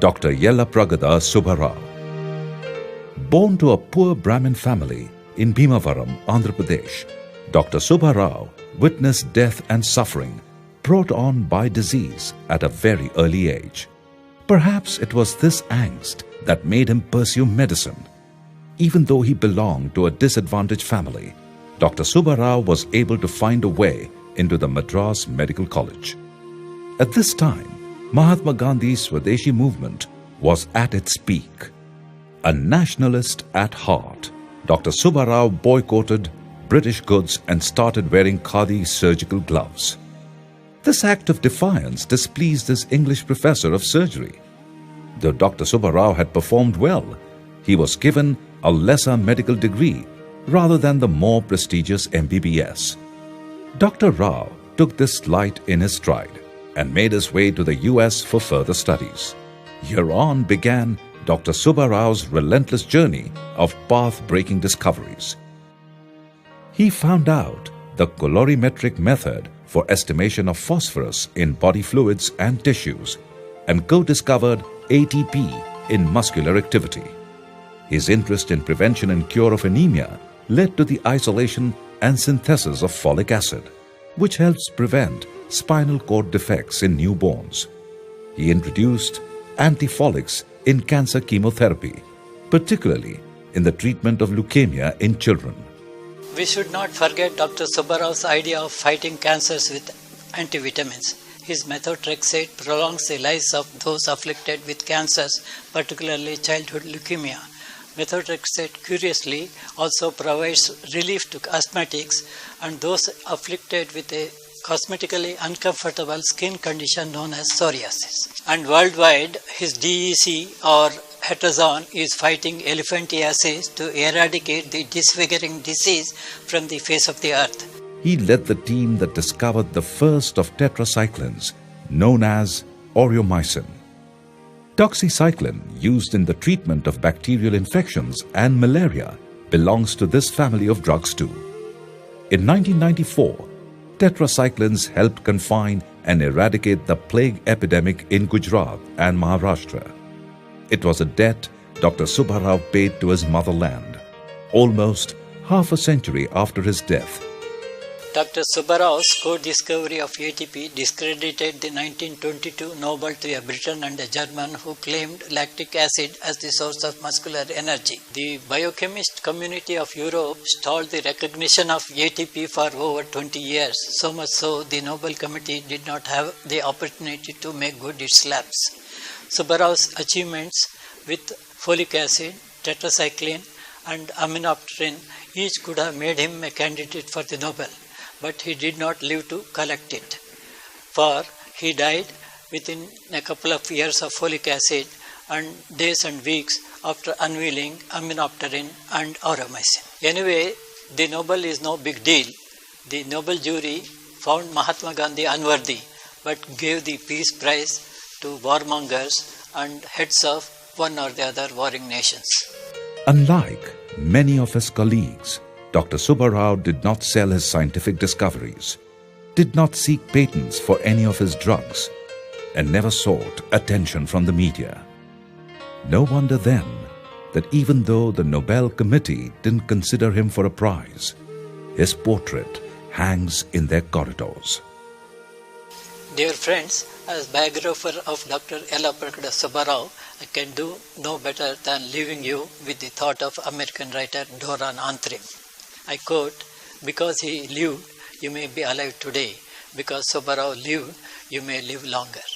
Dr. Yellapragada Subba. Born to a poor Brahmin family in Bhimavaram, Andhra Pradesh, Dr. Subba witnessed death and suffering brought on by disease at a very early age. Perhaps it was this angst that made him pursue medicine. Even though he belonged to a disadvantaged family, Dr. Subba was able to find a way into the Madras Medical College. At this time, Mahatma Gandhi's Swadeshi movement was at its peak. A nationalist at heart, Dr. Subba boycotted British goods and started wearing khadi surgical gloves. This act of defiance displeased his English professor of surgery. Though Dr. Subba had performed well, he was given a lesser medical degree rather than the more prestigious MBBS. Dr. Rao took this slight in his stride and made his way to the US for further studies. Hereon began Dr. Subba relentless journey of path-breaking discoveries. He found out the colorimetric method for estimation of phosphorus in body fluids and tissues and co-discovered ATP in muscular activity. His interest in prevention and cure of anemia led to the isolation and synthesis of folic acid, which helps prevent spinal cord defects in newborns. He introduced antifolics in cancer chemotherapy, particularly in the treatment of leukemia in children. We should not forget Dr. Subba idea of fighting cancers with antivitamins. His methotrexate prolongs the lives of those afflicted with cancers, particularly childhood leukemia. Methotrexate, curiously, also provides relief to asthmatics and those afflicted with a cosmetically uncomfortable skin condition known as psoriasis. And worldwide, his DEC or Hetazon is fighting elephantiasis to eradicate the disfiguring disease from the face of the earth. He led the team that discovered the first of tetracyclines, known as aureomycin. Doxycycline, used in the treatment of bacterial infections and malaria, belongs to this family of drugs too. In 1994, tetracyclines helped confine and eradicate the plague epidemic in Gujarat and Maharashtra. It was a debt Dr. Subba paid to his motherland, almost half a century after his death. Dr. Subba co-discovery of ATP discredited the 1922 Nobel to a Briton and a German who claimed lactic acid as the source of muscular energy. The biochemist community of Europe stalled the recognition of ATP for over 20 years, so much so the Nobel Committee did not have the opportunity to make good its labs. Subba achievements with folic acid, tetracycline and aminopterin each could have made him a candidate for the Nobel. But he did not live to collect it, for he died within a couple of years of folic acid and days and weeks after unveiling aminopterin and aureomycin. Anyway, the Nobel is no big deal. The Nobel jury found Mahatma Gandhi unworthy, but gave the Peace Prize to warmongers and heads of one or the other warring nations. Unlike many of his colleagues, Dr. Subba did not sell his scientific discoveries, did not seek patents for any of his drugs, and never sought attention from the media. No wonder then that even though the Nobel Committee didn't consider him for a prize, his portrait hangs in their corridors. Dear friends, as biographer of Dr. yellapragada Subba, I can do no better than leaving you with the thought of American writer Doran Antrim. I quote, "Because he lived, you may be alive today. Because Subba lived, you may live longer."